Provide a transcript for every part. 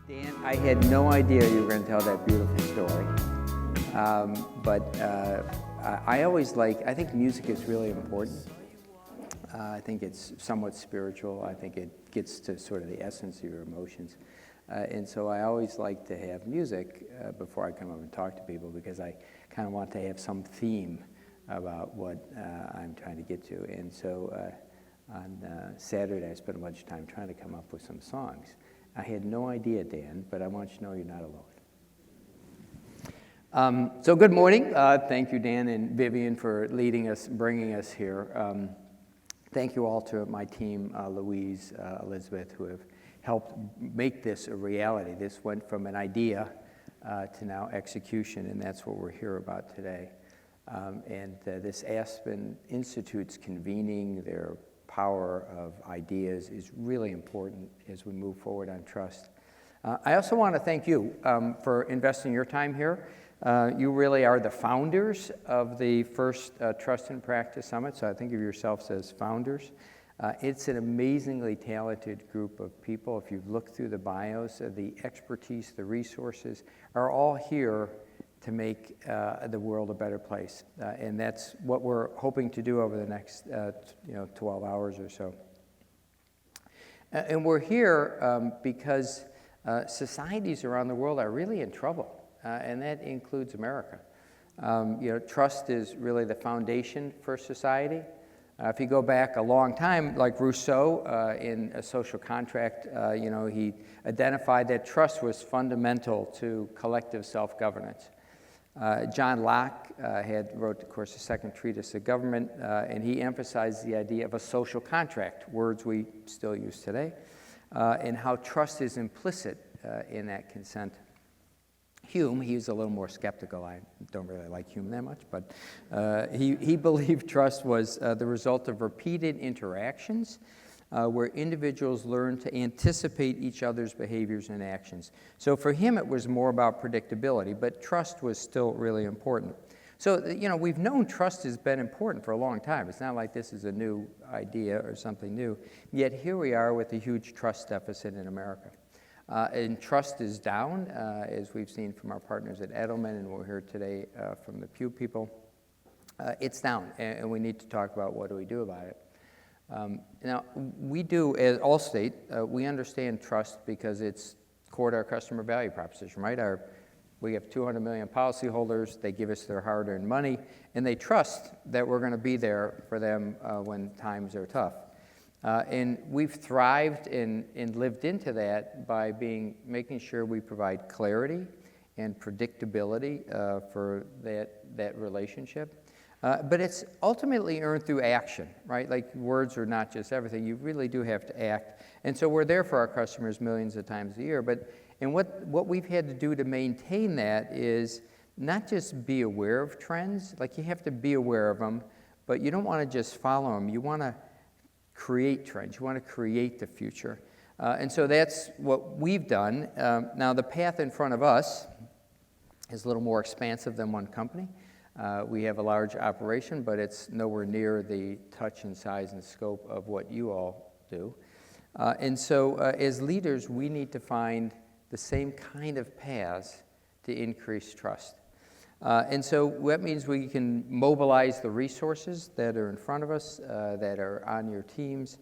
Dan, I had no idea you were going to tell that beautiful story. I think music is really important. I think it's somewhat spiritual. I think it gets to sort of the essence of your emotions. And so I always like to have music before I come up and talk to people, because I kind of want to have some theme about what I'm trying to get to. And so on Saturday, I spent a bunch of time trying to come up with some songs. I had no idea, Dan, but I want you to know you're not alone. So good morning. Thank you, Dan and Vivian, for leading us, bringing us here. Thank you all to my team, Louise, Elizabeth, who have helped make this a reality. This went from an idea to now execution, and that's what we're here about today. This Aspen Institute's convening their power of ideas is really important as we move forward on trust. I also want to thank you for investing your time here. You really are the founders of the first Trust and Practice Summit, so I think of yourselves as founders. It's an amazingly talented group of people. If you've looked through the bios, the expertise, the resources are all here to make the world a better place. And that's what we're hoping to do over the next 12 hours or so. And we're here because societies around the world are really in trouble. And that includes America. Trust is really the foundation for society. If you go back a long time, like Rousseau in A Social Contract, he identified that trust was fundamental to collective self-governance. John Locke wrote, of course, the second treatise of government, and he emphasized the idea of a social contract, words we still use today, and how trust is implicit in that consent. Hume, he's a little more skeptical. I don't really like Hume that much, but he believed trust was the result of repeated interactions where individuals learn to anticipate each other's behaviors and actions. So for him, it was more about predictability, but trust was still really important. So, we've known trust has been important for a long time. It's not like this is a new idea or something new. Yet here we are with a huge trust deficit in America. And trust is down, as we've seen from our partners at Edelman, and we'll hear today from the Pew people. It's down, and we need to talk about what do we do about it. Now, we do, as Allstate, we understand trust because it's core to our customer value proposition, right? We have 200 million policyholders. They give us their hard-earned money, and they trust that we're going to be there for them when times are tough. And we've thrived and lived into that by making sure we provide clarity and predictability for that relationship. But it's ultimately earned through action, right? Like, words are not just everything. You really do have to act. And so we're there for our customers millions of times a year. And what we've had to do to maintain that is not just be aware of trends. Like, you have to be aware of them, but you don't want to just follow them. You want to create trends. You want to create the future. And so that's what we've done. Now, the path in front of us is a little more expansive than one company. We have a large operation, but it's nowhere near the touch and size and scope of what you all do. And so as leaders, we need to find the same kind of paths to increase trust. And so that means we can mobilize the resources that are in front of us, that are on your teams,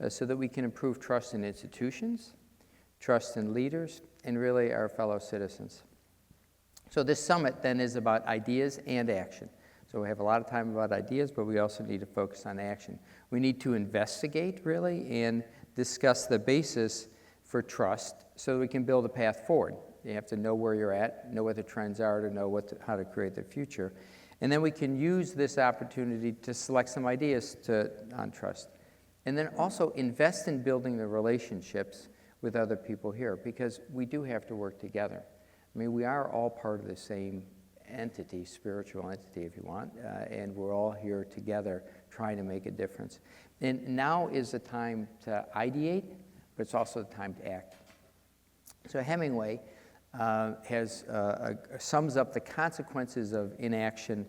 so that we can improve trust in institutions, trust in leaders, and really our fellow citizens. So this summit then is about ideas and action. So we have a lot of time about ideas, but we also need to focus on action. We need to investigate, really, and discuss the basis for trust so that we can build a path forward. You have to know where you're at, know what the trends are, to know how to create the future. And then we can use this opportunity to select some ideas on trust. And then also invest in building the relationships with other people here, because we do have to work together. I mean, we are all part of the same entity, spiritual entity, if you want, and we're all here together trying to make a difference. And now is the time to ideate, but it's also the time to act. So Hemingway sums up the consequences of inaction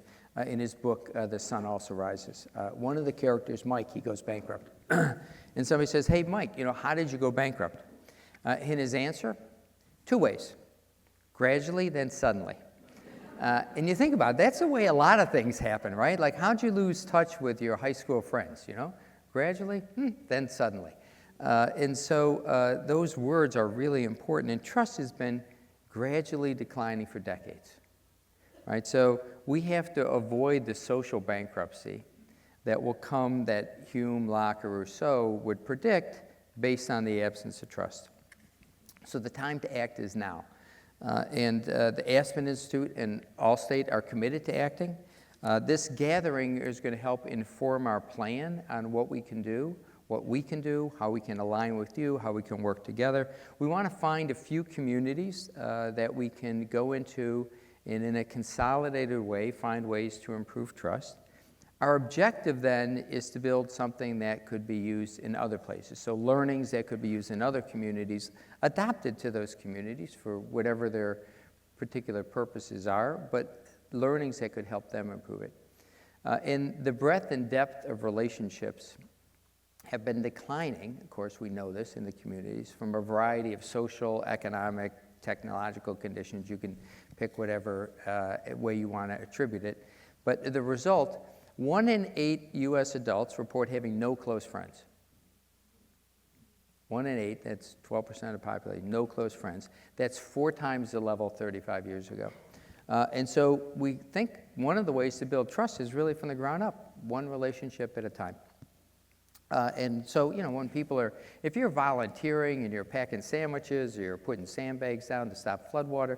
in his book, The Sun Also Rises. One of the characters, Mike, he goes bankrupt. And somebody says, hey, Mike, how did you go bankrupt? And his answer, Two ways: gradually, then suddenly. And you think about it, that's the way a lot of things happen, right? Like, how'd you lose touch with your high school friends, Gradually, then suddenly. And so those words are really important, and trust has been gradually declining for decades, right? So we have to avoid the social bankruptcy that will come that Hume, Locke, or Rousseau would predict based on the absence of trust. So the time to act is now. And the Aspen Institute and Allstate are committed to acting. This gathering is going to help inform our plan on what we can do, how we can align with you, how we can work together. We want to find a few communities that we can go into and in a consolidated way find ways to improve trust. Our objective then is to build something that could be used in other places. So learnings that could be used in other communities, adapted to those communities for whatever their particular purposes are, but learnings that could help them improve it. And the breadth and depth of relationships have been declining, of course we know this in the communities, from a variety of social, economic, technological conditions. You can pick whatever way you want to attribute it. But the result, 1 in 8 U.S. adults report having no close friends. 1 in 8, that's 12% of the population, no close friends. That's 4 times the level 35 years ago. And so we think one of the ways to build trust is really from the ground up, one relationship at a time. And so, when people if you're volunteering and you're packing sandwiches or you're putting sandbags down to stop floodwater,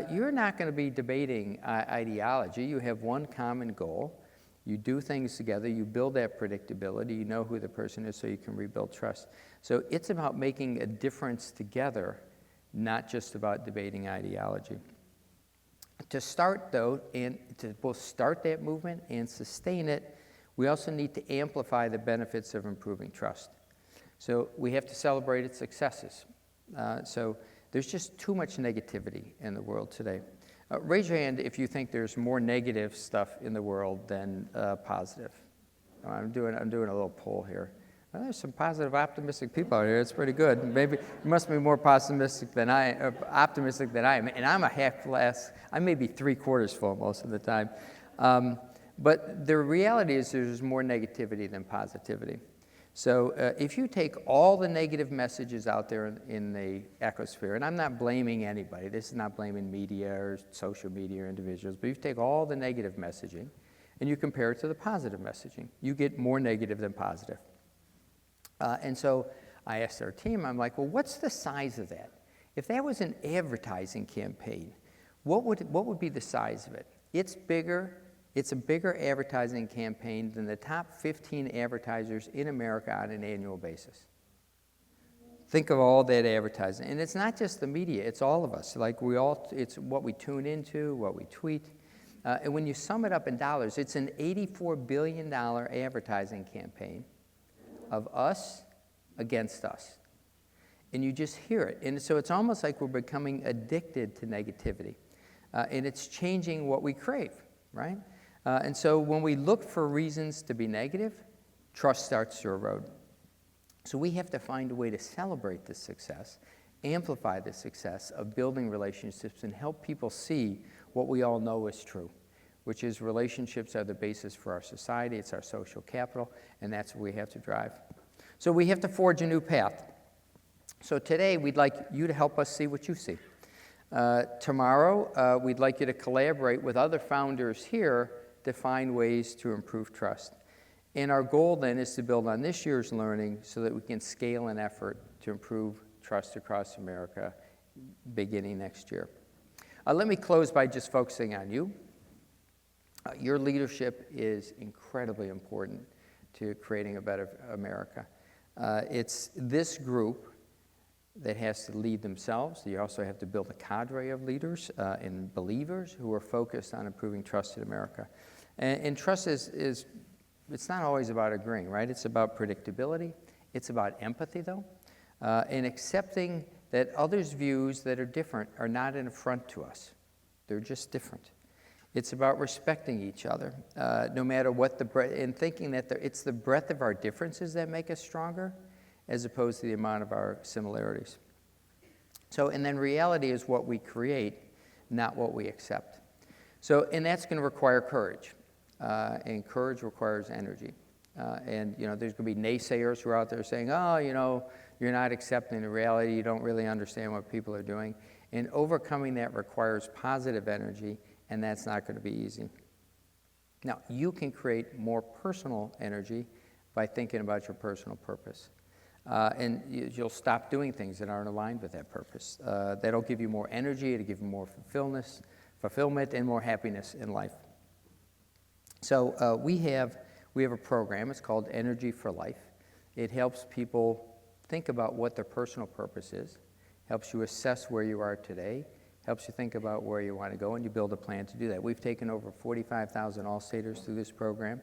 you're not going to be debating ideology. You have one common goal. You do things together, you build that predictability, you know who the person is so you can rebuild trust. So it's about making a difference together, not just about debating ideology. To start, though, and to both start that movement and sustain it, we also need to amplify the benefits of improving trust. So we have to celebrate its successes. So there's just too much negativity in the world today. Raise your hand if you think there's more negative stuff in the world than positive. I'm doing a little poll here. Well, there's some positive, optimistic people out here. It's pretty good. Maybe you must be more optimistic than I am. And I'm a half glass. I may be 3/4 full most of the time. But the reality is there's more negativity than positivity. So if you take all the negative messages out there in the ecosphere, and I'm not blaming anybody, this is not blaming media or social media or individuals, but if you take all the negative messaging and you compare it to the positive messaging, you get more negative than positive. And so I asked our team, I'm like, well, what's the size of that? If that was an advertising campaign, what would be the size of it? It's a bigger advertising campaign than the top 15 advertisers in America on an annual basis. Think of all that advertising. And it's not just the media, it's all of us. It's what we tune into, what we tweet. And when you sum it up in dollars, it's an $84 billion advertising campaign of us against us. And you just hear it. And so it's almost like we're becoming addicted to negativity. And it's changing what we crave, right? And so when we look for reasons to be negative, trust starts to erode. So we have to find a way to celebrate this success, amplify the success of building relationships, and help people see what we all know is true, which is relationships are the basis for our society, it's our social capital, and that's what we have to drive. So we have to forge a new path. So today we'd like you to help us see what you see. Tomorrow we'd like you to collaborate with other founders here to find ways to improve trust. And our goal then is to build on this year's learning so that we can scale an effort to improve trust across America beginning next year. Let me close by just focusing on you. Your leadership is incredibly important to creating a better America. It's this group that has to lead themselves. You also have to build a cadre of leaders and believers who are focused on improving trust in America. And trust is it's not always about agreeing, right? It's about predictability. It's about empathy, though, and accepting that others' views that are different are not an affront to us. They're just different. It's about respecting each other, no matter what and thinking that it's the breadth of our differences that make us stronger, as opposed to the amount of our similarities. So, and then reality is what we create, not what we accept. So, and that's going to require courage, and courage requires energy. And, you know, there's going to be naysayers who are out there saying, oh, you know, you're not accepting the reality, you don't really understand what people are doing. And overcoming that requires positive energy, and that's not going to be easy. Now, you can create more personal energy by thinking about your personal purpose. And you'll stop doing things that aren't aligned with that purpose. That'll give you more energy, it'll give you more fulfillment, and more happiness in life. So we have a program, it's called Energy for Life. It helps people think about what their personal purpose is, helps you assess where you are today, helps you think about where you want to go, and you build a plan to do that. We've taken over 45,000 Allstaters through this program,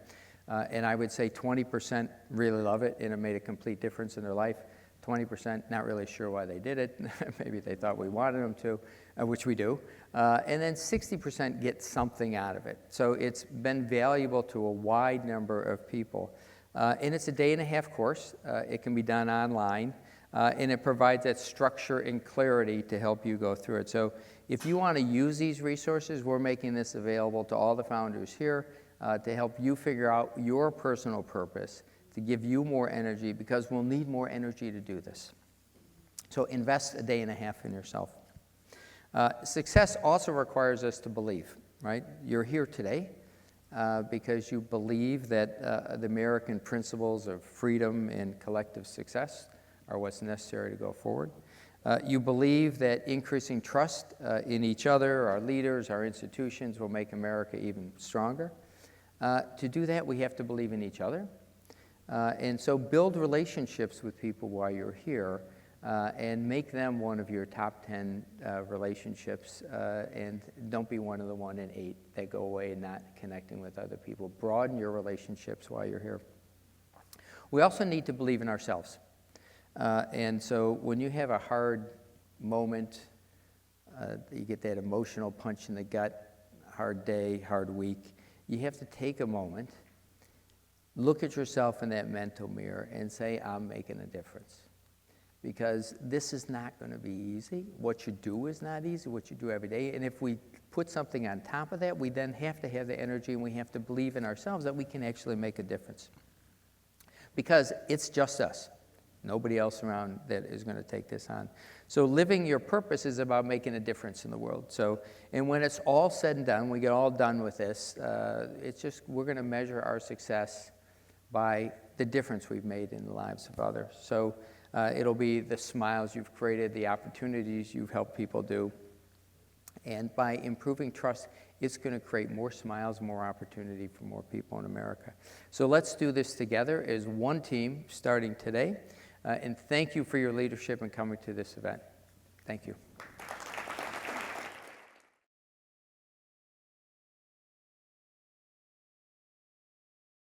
and I would say 20% really love it, and it made a complete difference in their life. 20% not really sure why they did it. Maybe they thought we wanted them to, which we do. And then 60% get something out of it. So it's been valuable to a wide number of people. And it's a day-and-a-half course. It can be done online. And it provides that structure and clarity to help you go through it. So if you want to use these resources, we're making this available to all the founders here to help you figure out your personal purpose, to give you more energy, because we'll need more energy to do this. So invest a day and a half in yourself. Success also requires us to believe, right? You're here today because you believe that the American principles of freedom and collective success are what's necessary to go forward. You believe that increasing trust in each other, our leaders, our institutions will make America even stronger. To do that, we have to believe in each other. And so build relationships with people while you're here and make them one of your top 10 relationships, and don't be one of the 1 in 8 that go away and not connecting with other people. Broaden your relationships while you're here. We also need to believe in ourselves. And so when you have a hard moment, you get that emotional punch in the gut, hard day, hard week, you have to take a moment, look at yourself in that mental mirror and say, I'm making a difference. Because this is not going to be easy. What you do is not easy, what you do every day. And if we put something on top of that, we then have to have the energy and we have to believe in ourselves that we can actually make a difference. Because it's just us. Nobody else around that is going to take this on. So living your purpose is about making a difference in the world. So, and when it's all said and done, we get all done with this, it's just we're going to measure our success by the difference we've made in the lives of others. So it'll be the smiles you've created, the opportunities you've helped people do. And by improving trust, it's going to create more smiles, more opportunity for more people in America. So let's do this together as one team starting today. And thank you for your leadership in coming to this event. Thank you.